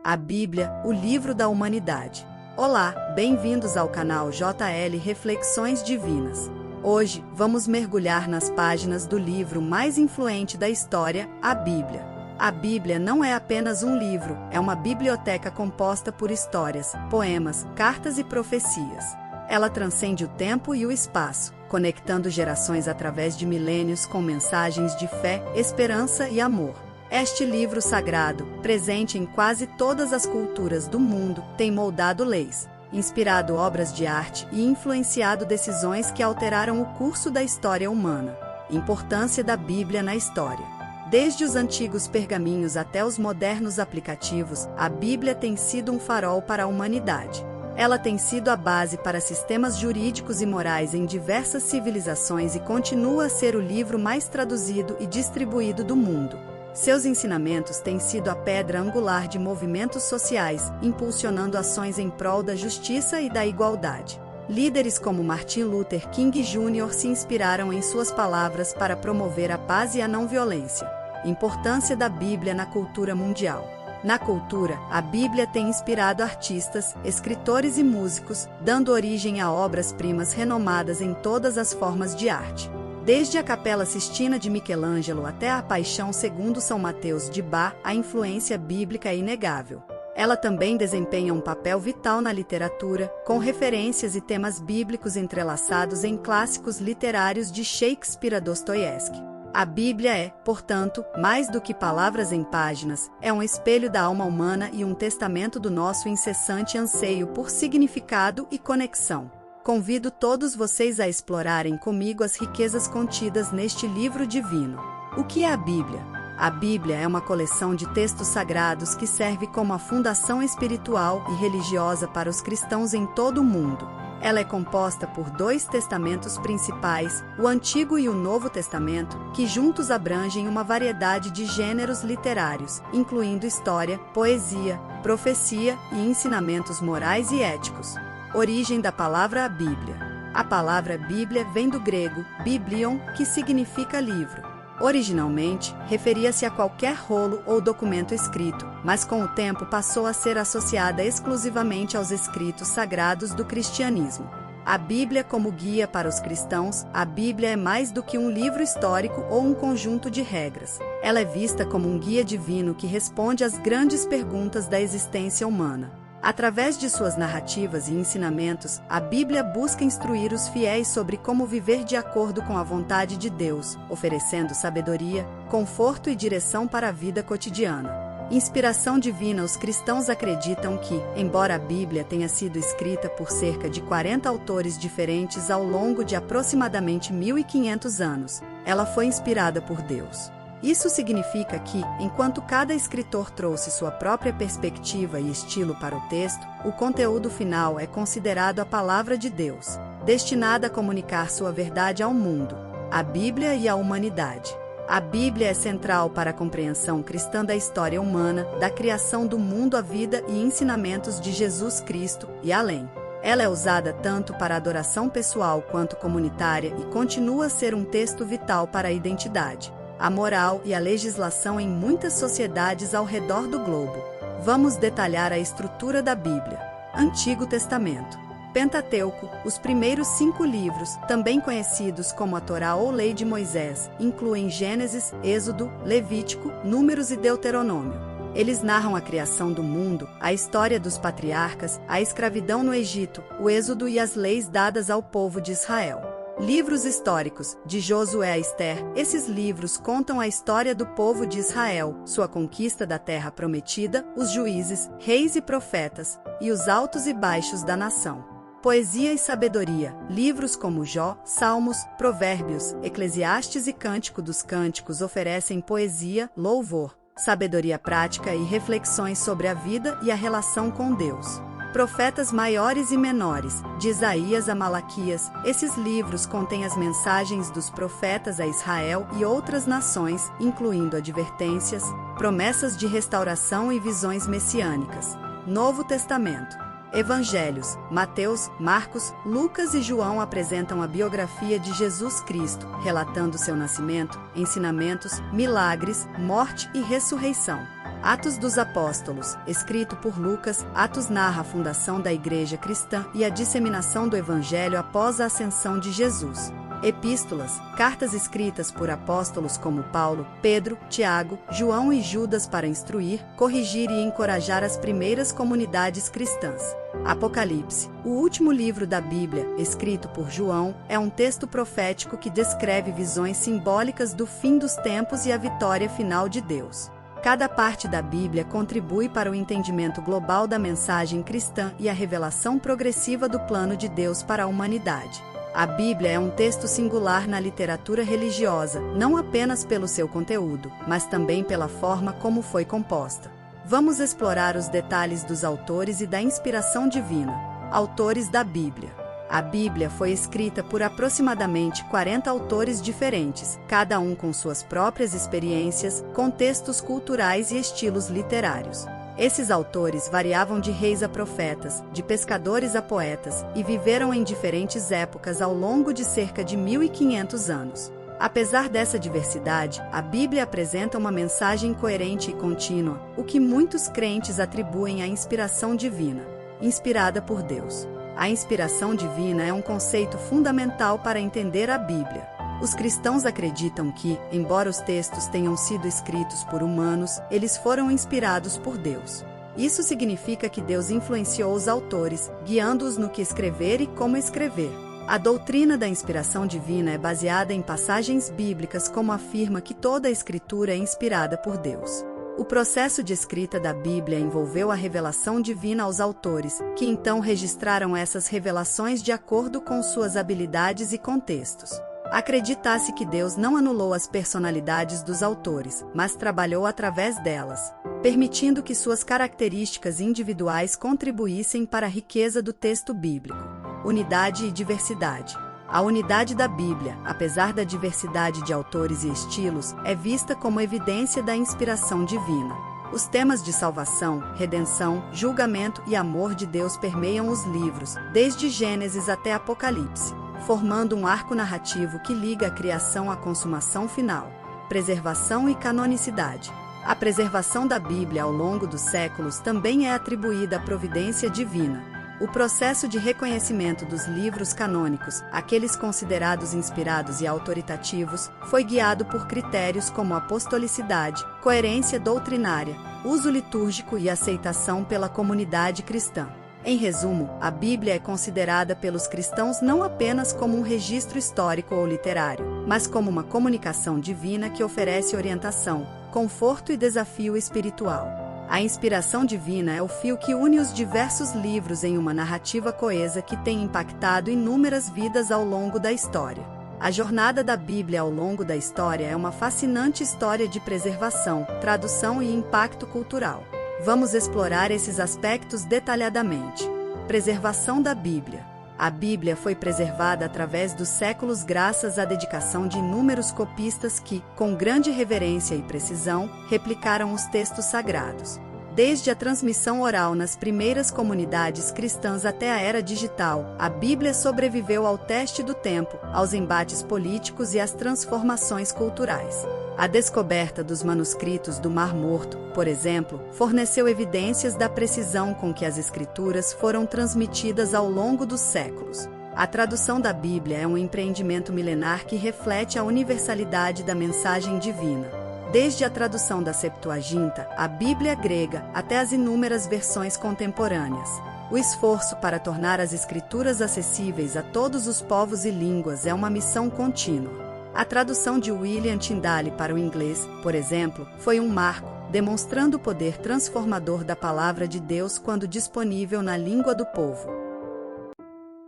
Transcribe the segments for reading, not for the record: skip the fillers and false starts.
A Bíblia, o livro da humanidade. Olá, bem-vindos ao canal JL Reflexões Divinas. Hoje, vamos mergulhar nas páginas do livro mais influente da história, a Bíblia. A Bíblia não é apenas um livro, é uma biblioteca composta por histórias, poemas, cartas e profecias. Ela transcende o tempo e o espaço, conectando gerações através de milênios com mensagens de fé, esperança e amor. Este livro sagrado, presente em quase todas as culturas do mundo, tem moldado leis, inspirado obras de arte e influenciado decisões que alteraram o curso da história humana. Importância da Bíblia na história. Desde os antigos pergaminhos até os modernos aplicativos, a Bíblia tem sido um farol para a humanidade. Ela tem sido a base para sistemas jurídicos e morais em diversas civilizações e continua a ser o livro mais traduzido e distribuído do mundo. Seus ensinamentos têm sido a pedra angular de movimentos sociais, impulsionando ações em prol da justiça e da igualdade. Líderes como Martin Luther King Jr. se inspiraram em suas palavras para promover a paz e a não-violência. Importância da Bíblia na cultura mundial. Na cultura, a Bíblia tem inspirado artistas, escritores e músicos, dando origem a obras-primas renomadas em todas as formas de arte. Desde a Capela Sistina de Michelangelo até a Paixão segundo São Mateus de Bach, a influência bíblica é inegável. Ela também desempenha um papel vital na literatura, com referências e temas bíblicos entrelaçados em clássicos literários de Shakespeare a Dostoiévski. A Bíblia é, portanto, mais do que palavras em páginas, é um espelho da alma humana e um testamento do nosso incessante anseio por significado e conexão. Convido todos vocês a explorarem comigo as riquezas contidas neste livro divino. O que é a Bíblia? A Bíblia é uma coleção de textos sagrados que serve como a fundação espiritual e religiosa para os cristãos em todo o mundo. Ela é composta por 2 testamentos principais, o Antigo e o Novo Testamento, que juntos abrangem uma variedade de gêneros literários, incluindo história, poesia, profecia e ensinamentos morais e éticos. Origem da palavra a Bíblia. A palavra Bíblia vem do grego biblion, que significa livro. Originalmente, referia-se a qualquer rolo ou documento escrito, mas com o tempo passou a ser associada exclusivamente aos escritos sagrados do cristianismo. A Bíblia como guia para os cristãos, a Bíblia é mais do que um livro histórico ou um conjunto de regras. Ela é vista como um guia divino que responde às grandes perguntas da existência humana. Através de suas narrativas e ensinamentos, a Bíblia busca instruir os fiéis sobre como viver de acordo com a vontade de Deus, oferecendo sabedoria, conforto e direção para a vida cotidiana. Inspiração divina. Os cristãos acreditam que, embora a Bíblia tenha sido escrita por cerca de 40 autores diferentes ao longo de aproximadamente 1500 anos, ela foi inspirada por Deus. Isso significa que, enquanto cada escritor trouxe sua própria perspectiva e estilo para o texto, o conteúdo final é considerado a palavra de Deus, destinada a comunicar sua verdade ao mundo, à Bíblia e à humanidade. A Bíblia é central para a compreensão cristã da história humana, da criação do mundo à vida e ensinamentos de Jesus Cristo e além. Ela é usada tanto para adoração pessoal quanto comunitária e continua a ser um texto vital para a identidade, a moral e a legislação em muitas sociedades ao redor do globo. Vamos detalhar a estrutura da Bíblia. Antigo Testamento. Pentateuco, os primeiros 5 livros, também conhecidos como a Torá ou Lei de Moisés, incluem Gênesis, Êxodo, Levítico, Números e Deuteronômio. Eles narram a criação do mundo, a história dos patriarcas, a escravidão no Egito, o Êxodo e as leis dadas ao povo de Israel. Livros históricos, de Josué a Esther. Esses livros contam a história do povo de Israel, sua conquista da terra prometida, os juízes, reis e profetas, e os altos e baixos da nação. Poesia e sabedoria. Livros como Jó, Salmos, Provérbios, Eclesiastes e Cântico dos Cânticos oferecem poesia, louvor, sabedoria prática e reflexões sobre a vida e a relação com Deus. Profetas maiores e menores, de Isaías a Malaquias. Esses livros contêm as mensagens dos profetas a Israel e outras nações, incluindo advertências, promessas de restauração e visões messiânicas. Novo Testamento. Evangelhos. Mateus, Marcos, Lucas e João apresentam a biografia de Jesus Cristo, relatando seu nascimento, ensinamentos, milagres, morte e ressurreição. Atos dos Apóstolos, escrito por Lucas, Atos narra a fundação da Igreja Cristã e a disseminação do Evangelho após a ascensão de Jesus. Epístolas, cartas escritas por apóstolos como Paulo, Pedro, Tiago, João e Judas para instruir, corrigir e encorajar as primeiras comunidades cristãs. Apocalipse, o último livro da Bíblia, escrito por João, é um texto profético que descreve visões simbólicas do fim dos tempos e a vitória final de Deus. Cada parte da Bíblia contribui para o entendimento global da mensagem cristã e a revelação progressiva do plano de Deus para a humanidade. A Bíblia é um texto singular na literatura religiosa, não apenas pelo seu conteúdo, mas também pela forma como foi composta. Vamos explorar os detalhes dos autores e da inspiração divina. Autores da Bíblia. A Bíblia foi escrita por aproximadamente 40 autores diferentes, cada um com suas próprias experiências, contextos culturais e estilos literários. Esses autores variavam de reis a profetas, de pescadores a poetas, e viveram em diferentes épocas ao longo de cerca de 1500 anos. Apesar dessa diversidade, a Bíblia apresenta uma mensagem coerente e contínua, o que muitos crentes atribuem à inspiração divina. Inspirada por Deus. A inspiração divina é um conceito fundamental para entender a Bíblia. Os cristãos acreditam que, embora os textos tenham sido escritos por humanos, eles foram inspirados por Deus. Isso significa que Deus influenciou os autores, guiando-os no que escrever e como escrever. A doutrina da inspiração divina é baseada em passagens bíblicas, como afirma que toda a Escritura é inspirada por Deus. O processo de escrita da Bíblia envolveu a revelação divina aos autores, que então registraram essas revelações de acordo com suas habilidades e contextos. Acredita-se que Deus não anulou as personalidades dos autores, mas trabalhou através delas, permitindo que suas características individuais contribuíssem para a riqueza do texto bíblico. Unidade e diversidade. A unidade da Bíblia, apesar da diversidade de autores e estilos, é vista como evidência da inspiração divina. Os temas de salvação, redenção, julgamento e amor de Deus permeiam os livros, desde Gênesis até Apocalipse, formando um arco narrativo que liga a criação à consumação final. Preservação e canonicidade. A preservação da Bíblia ao longo dos séculos também é atribuída à providência divina. O processo de reconhecimento dos livros canônicos, aqueles considerados inspirados e autoritativos, foi guiado por critérios como apostolicidade, coerência doutrinária, uso litúrgico e aceitação pela comunidade cristã. Em resumo, a Bíblia é considerada pelos cristãos não apenas como um registro histórico ou literário, mas como uma comunicação divina que oferece orientação, conforto e desafio espiritual. A inspiração divina é o fio que une os diversos livros em uma narrativa coesa que tem impactado inúmeras vidas ao longo da história. A jornada da Bíblia ao longo da história é uma fascinante história de preservação, tradução e impacto cultural. Vamos explorar esses aspectos detalhadamente. Preservação da Bíblia. A Bíblia foi preservada através dos séculos graças à dedicação de inúmeros copistas que, com grande reverência e precisão, replicaram os textos sagrados. Desde a transmissão oral nas primeiras comunidades cristãs até a era digital, a Bíblia sobreviveu ao teste do tempo, aos embates políticos e às transformações culturais. A descoberta dos manuscritos do Mar Morto, por exemplo, forneceu evidências da precisão com que as Escrituras foram transmitidas ao longo dos séculos. A tradução da Bíblia é um empreendimento milenar que reflete a universalidade da mensagem divina. Desde a tradução da Septuaginta, a Bíblia grega, até as inúmeras versões contemporâneas. O esforço para tornar as Escrituras acessíveis a todos os povos e línguas é uma missão contínua. A tradução de William Tyndale para o inglês, por exemplo, foi um marco, demonstrando o poder transformador da palavra de Deus quando disponível na língua do povo.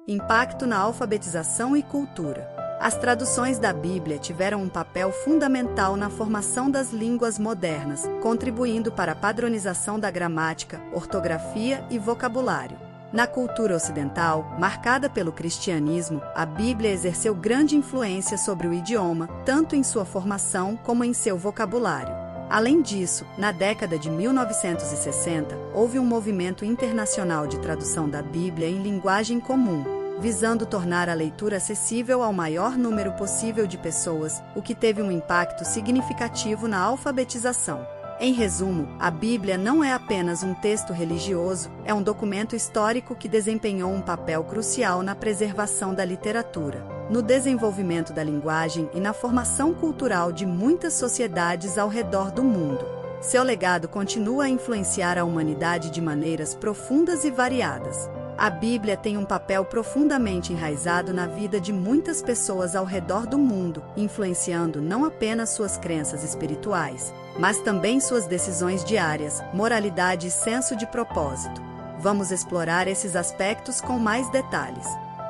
Impacto na alfabetização e cultura. As traduções da Bíblia tiveram um papel fundamental na formação das línguas modernas, contribuindo para a padronização da gramática, ortografia e vocabulário. Na cultura ocidental, marcada pelo cristianismo, a Bíblia exerceu grande influência sobre o idioma, tanto em sua formação como em seu vocabulário. Além disso, na década de 1960, houve um movimento internacional de tradução da Bíblia em linguagem comum, visando tornar a leitura acessível ao maior número possível de pessoas, o que teve um impacto significativo na alfabetização. Em resumo, a Bíblia não é apenas um texto religioso, é um documento histórico que desempenhou um papel crucial na preservação da literatura, no desenvolvimento da linguagem e na formação cultural de muitas sociedades ao redor do mundo. Seu legado continua a influenciar a humanidade de maneiras profundas e variadas. A Bíblia tem um papel profundamente enraizado na vida de muitas pessoas ao redor do mundo, influenciando não apenas suas crenças espirituais, mas também suas decisões diárias, moralidade e senso de propósito. Vamos explorar esses aspectos com mais detalhes.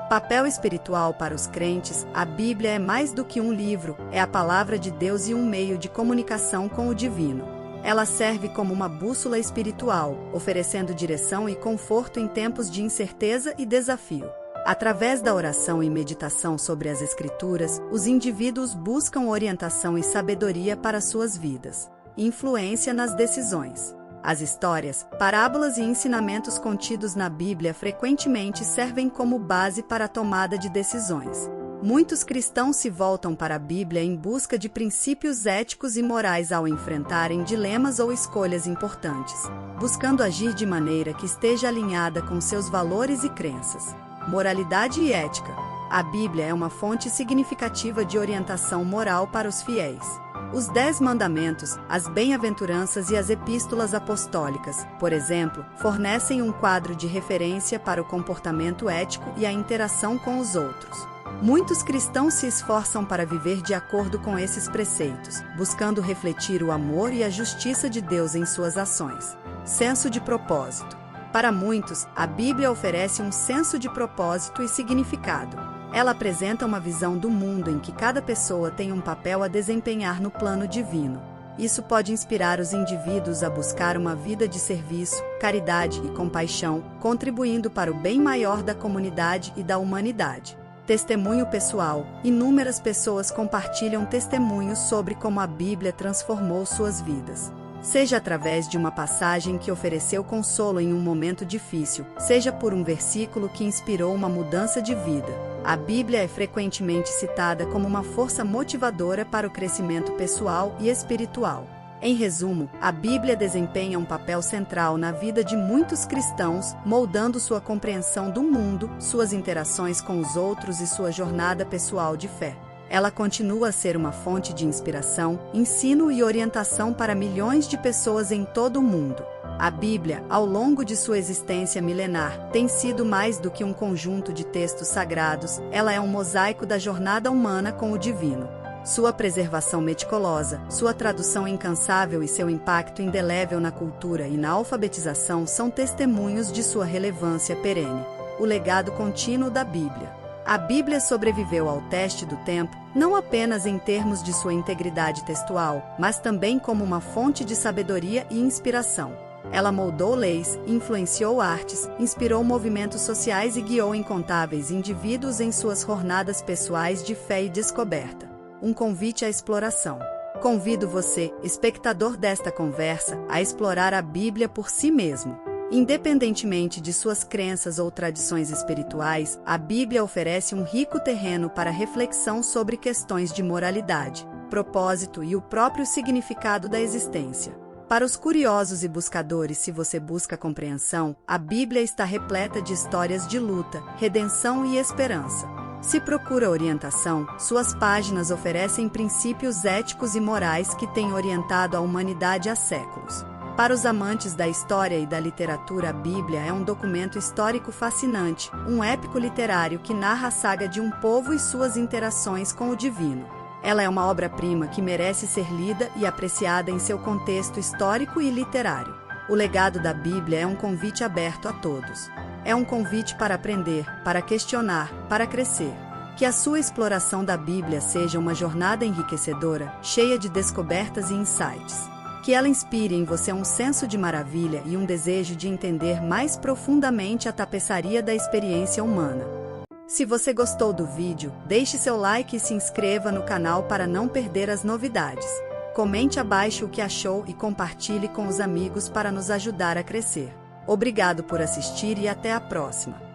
Papel espiritual para os crentes, a Bíblia é mais do que um livro, é a palavra de Deus e um meio de comunicação com o divino. Ela serve como uma bússola espiritual, oferecendo direção e conforto em tempos de incerteza e desafio. Através da oração e meditação sobre as Escrituras, os indivíduos buscam orientação e sabedoria para suas vidas, influência nas decisões. As histórias, parábolas e ensinamentos contidos na Bíblia frequentemente servem como base para a tomada de decisões. Muitos cristãos se voltam para a Bíblia em busca de princípios éticos e morais ao enfrentarem dilemas ou escolhas importantes, buscando agir de maneira que esteja alinhada com seus valores e crenças. Moralidade e ética. A Bíblia é uma fonte significativa de orientação moral para os fiéis. Os 10 mandamentos, as bem-aventuranças e as epístolas apostólicas, por exemplo, fornecem um quadro de referência para o comportamento ético e a interação com os outros. Muitos cristãos se esforçam para viver de acordo com esses preceitos, buscando refletir o amor e a justiça de Deus em suas ações. Senso de propósito. Para muitos, a Bíblia oferece um senso de propósito e significado. Ela apresenta uma visão do mundo em que cada pessoa tem um papel a desempenhar no plano divino. Isso pode inspirar os indivíduos a buscar uma vida de serviço, caridade e compaixão, contribuindo para o bem maior da comunidade e da humanidade. Testemunho pessoal. Inúmeras pessoas compartilham testemunhos sobre como a Bíblia transformou suas vidas. Seja através de uma passagem que ofereceu consolo em um momento difícil, seja por um versículo que inspirou uma mudança de vida. A Bíblia é frequentemente citada como uma força motivadora para o crescimento pessoal e espiritual. Em resumo, a Bíblia desempenha um papel central na vida de muitos cristãos, moldando sua compreensão do mundo, suas interações com os outros e sua jornada pessoal de fé. Ela continua a ser uma fonte de inspiração, ensino e orientação para milhões de pessoas em todo o mundo. A Bíblia, ao longo de sua existência milenar, tem sido mais do que um conjunto de textos sagrados, ela é um mosaico da jornada humana com o divino. Sua preservação meticulosa, sua tradução incansável e seu impacto indelével na cultura e na alfabetização são testemunhos de sua relevância perene. O legado contínuo da Bíblia. A Bíblia sobreviveu ao teste do tempo, não apenas em termos de sua integridade textual, mas também como uma fonte de sabedoria e inspiração. Ela moldou leis, influenciou artes, inspirou movimentos sociais e guiou incontáveis indivíduos em suas jornadas pessoais de fé e descoberta. Um convite à exploração. Convido você, espectador desta conversa, a explorar a Bíblia por si mesmo. Independentemente de suas crenças ou tradições espirituais, a Bíblia oferece um rico terreno para reflexão sobre questões de moralidade, propósito e o próprio significado da existência. Para os curiosos e buscadores, se você busca compreensão, a Bíblia está repleta de histórias de luta, redenção e esperança. Se procura orientação, suas páginas oferecem princípios éticos e morais que têm orientado a humanidade há séculos. Para os amantes da história e da literatura, a Bíblia é um documento histórico fascinante, um épico literário que narra a saga de um povo e suas interações com o divino. Ela é uma obra-prima que merece ser lida e apreciada em seu contexto histórico e literário. O legado da Bíblia é um convite aberto a todos. É um convite para aprender, para questionar, para crescer. Que a sua exploração da Bíblia seja uma jornada enriquecedora, cheia de descobertas e insights. Que ela inspire em você um senso de maravilha e um desejo de entender mais profundamente a tapeçaria da experiência humana. Se você gostou do vídeo, deixe seu like e se inscreva no canal para não perder as novidades. Comente abaixo o que achou e compartilhe com os amigos para nos ajudar a crescer. Obrigado por assistir e até a próxima.